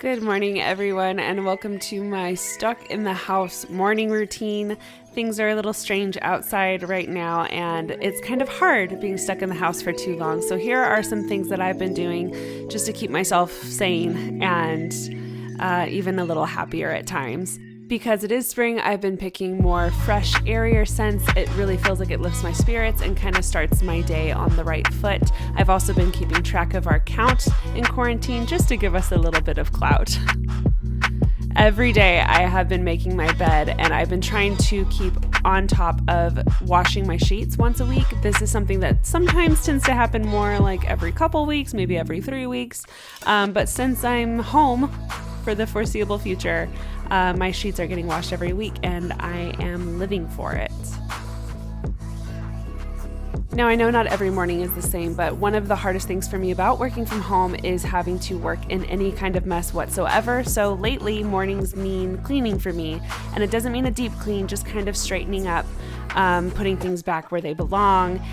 Good morning, everyone, and welcome to my stuck in the house morning routine. Things are a little strange outside right now, and it's kind of hard being stuck in the house for too long. So here are some things that I've been doing just to keep myself sane and even a little happier at times. Because it is spring, I've been picking more fresh, airier scents. It really feels like it lifts my spirits and kind of starts my day on the right foot. I've also been keeping track of our count in quarantine just to give us a little bit of clout. Every day I have been making my bed, and I've been trying to keep on top of washing my sheets once a week. This is something that sometimes tends to happen more like every couple weeks, maybe every 3 weeks. But since I'm home for the foreseeable future, my sheets are getting washed every week, and I am living for it. Now, I know not every morning is the same, but one of the hardest things for me about working from home is having to work in any kind of mess whatsoever. So lately, mornings mean cleaning for me, and it doesn't mean a deep clean, just kind of straightening up, putting things back where they belong.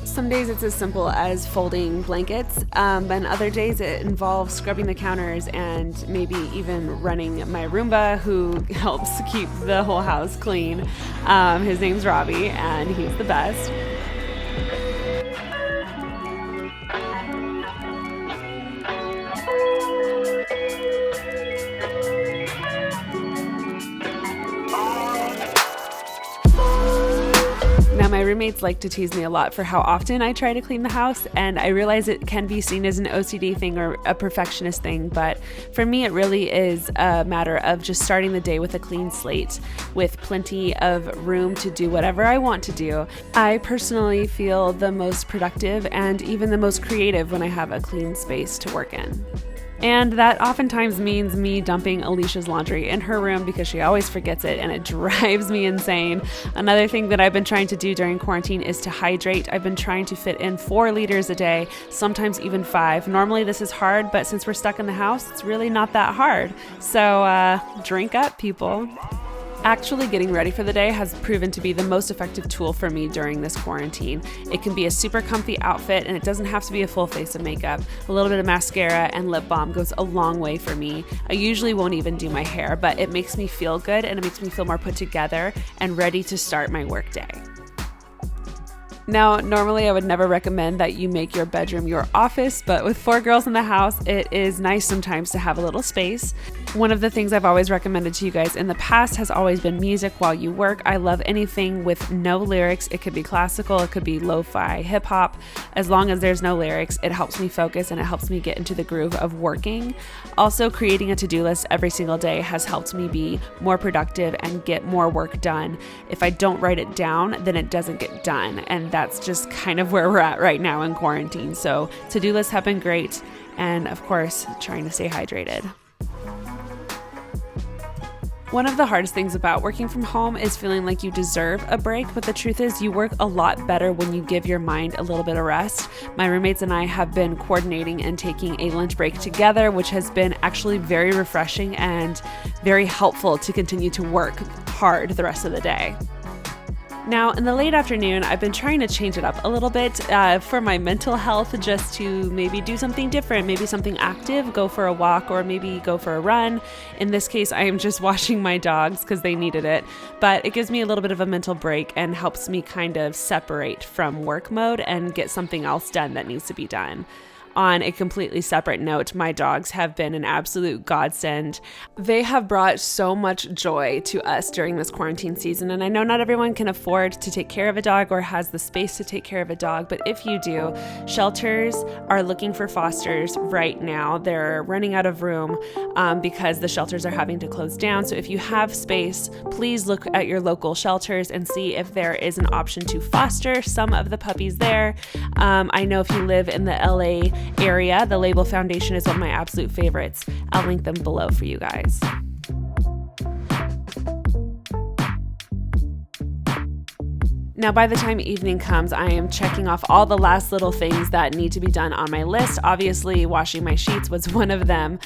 Some days it's as simple as folding blankets, and other days it involves scrubbing the counters and maybe even running my Roomba, who helps keep the whole house clean. His name's Robbie, and he's the best. Now, my roommates like to tease me a lot for how often I try to clean the house, and I realize it can be seen as an OCD thing or a perfectionist thing, but for me it really is a matter of just starting the day with a clean slate, with plenty of room to do whatever I want to do. I personally feel the most productive and even the most creative when I have a clean space to work in. And that oftentimes means me dumping Alicia's laundry in her room because she always forgets it, and it drives me insane. Another thing that I've been trying to do during quarantine is to hydrate. I've been trying to fit in 4 liters a day, sometimes even 5. Normally this is hard, but since we're stuck in the house, it's really not that hard. So drink up, people. Actually getting ready for the day has proven to be the most effective tool for me during this quarantine. It can be a super comfy outfit, and it doesn't have to be a full face of makeup. A little bit of mascara and lip balm goes a long way for me. I usually won't even do my hair, but it makes me feel good, and it makes me feel more put together and ready to start my work day. Now, normally I would never recommend that you make your bedroom your office, but with 4 girls in the house, it is nice sometimes to have a little space. One of the things I've always recommended to you guys in the past has always been music while you work. I love anything with no lyrics. It could be classical, it could be lo-fi, hip hop. As long as there's no lyrics, it helps me focus and it helps me get into the groove of working. Also, creating a to-do list every single day has helped me be more productive and get more work done. If I don't write it down, then it doesn't get done, and that's just kind of where we're at right now in quarantine. So to-do lists have been great, and of course, trying to stay hydrated. One of the hardest things about working from home is feeling like you deserve a break, but the truth is you work a lot better when you give your mind a little bit of rest. My roommates and I have been coordinating and taking a lunch break together, which has been actually very refreshing and very helpful to continue to work hard the rest of the day. Now, in the late afternoon, I've been trying to change it up a little bit for my mental health, just to maybe do something different, maybe something active, go for a walk, or maybe go for a run. In this case, I am just washing my dogs because they needed it, but it gives me a little bit of a mental break and helps me kind of separate from work mode and get something else done that needs to be done. On a completely separate note, my dogs have been an absolute godsend. They have brought so much joy to us during this quarantine season, and I know not everyone can afford to take care of a dog or has the space to take care of a dog, but if you do, shelters are looking for fosters right now. They're running out of room because the shelters are having to close down. So if you have space, please look at your local shelters and see if there is an option to foster some of the puppies there. I know if you live in the LA area, the Label Foundation is one of my absolute favorites. I'll link them below for you guys. Now, by the time evening comes, I am checking off all the last little things that need to be done on my list. Obviously, washing my sheets was one of them.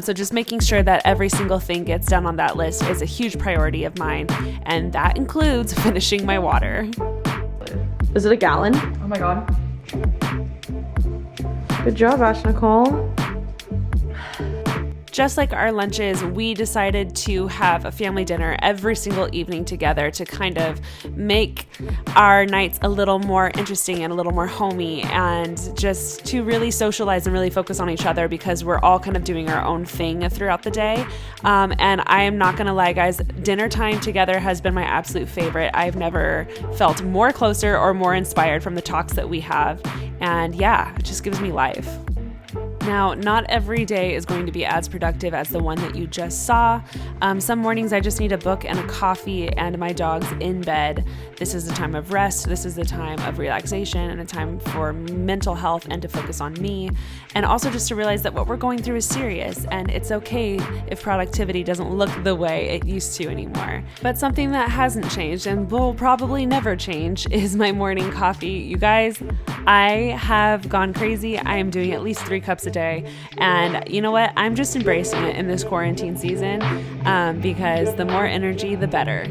So just making sure that every single thing gets done on that list is a huge priority of mine. And that includes finishing my water. Is it a gallon? Oh my God. Good job, Nicole. just like our lunches, we decided to have a family dinner every single evening together to kind of make our nights a little more interesting and a little more homey, and just to really socialize and really focus on each other, because we're all kind of doing our own thing throughout the day. And I am not gonna lie, guys, dinner time together has been my absolute favorite. I've never felt more closer or more inspired from the talks that we have. And yeah, it just gives me life. Now, not every day is going to be as productive as the one that you just saw. Some mornings I just need a book and a coffee and my dog's in bed. This is a time of rest. This is a time of relaxation and a time for mental health and to focus on me. And also just to realize that what we're going through is serious, and it's okay if productivity doesn't look the way it used to anymore. But something that hasn't changed and will probably never change is my morning coffee. You guys, I have gone crazy. I am doing at least 3 cups a day. And you know what? I'm just embracing it in this quarantine season, because the more energy, the better.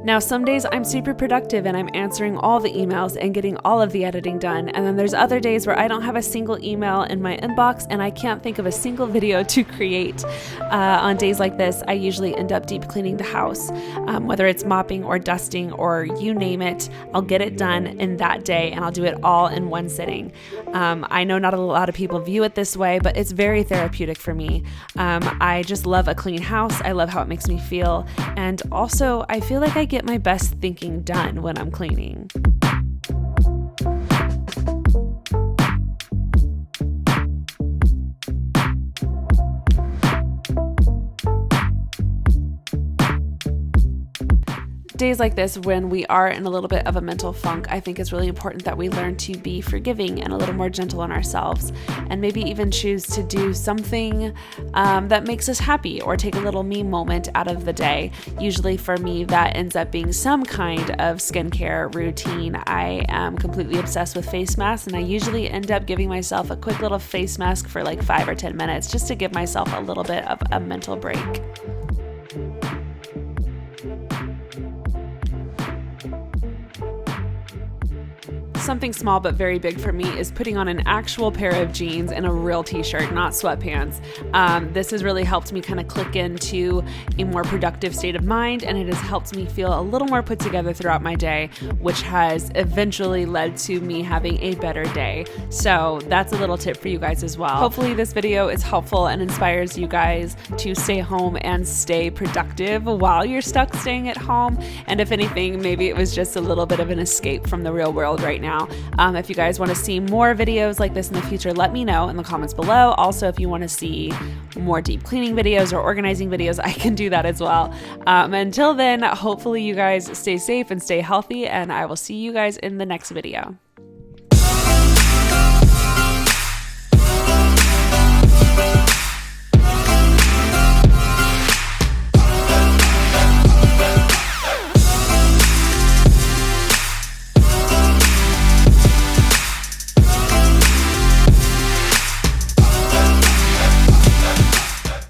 Now, some days I'm super productive and I'm answering all the emails and getting all of the editing done. And then there's other days where I don't have a single email in my inbox and I can't think of a single video to create. On days like this, I usually end up deep cleaning the house, whether it's mopping or dusting or you name it. I'll get it done in that day and I'll do it all in one sitting. I know not a lot of people view it this way, but it's very therapeutic for me. I just love a clean house. I love how it makes me feel. And also, I feel like I get my best thinking done when I'm cleaning. Days like this, when we are in a little bit of a mental funk, I think it's really important that we learn to be forgiving and a little more gentle on ourselves, and maybe even choose to do something that makes us happy, or take a little me moment out of the day. Usually for me, that ends up being some kind of skincare routine. I am completely obsessed with face masks, and I usually end up giving myself a quick little face mask for like 5 or 10 minutes just to give myself a little bit of a mental break. Something small but very big for me is putting on an actual pair of jeans and a real t-shirt, not sweatpants. This has really helped me kind of click into a more productive state of mind, and it has helped me feel a little more put together throughout my day, which has eventually led to me having a better day. So that's a little tip for you guys as well. Hopefully this video is helpful and inspires you guys to stay home and stay productive while you're stuck staying at home. And if anything, maybe it was just a little bit of an escape from the real world right now. If you guys want to see more videos like this in the future, let me know in the comments below. Also, if you want to see more deep cleaning videos or organizing videos, I can do that as well. Until then, hopefully you guys stay safe and stay healthy, and I will see you guys in the next video.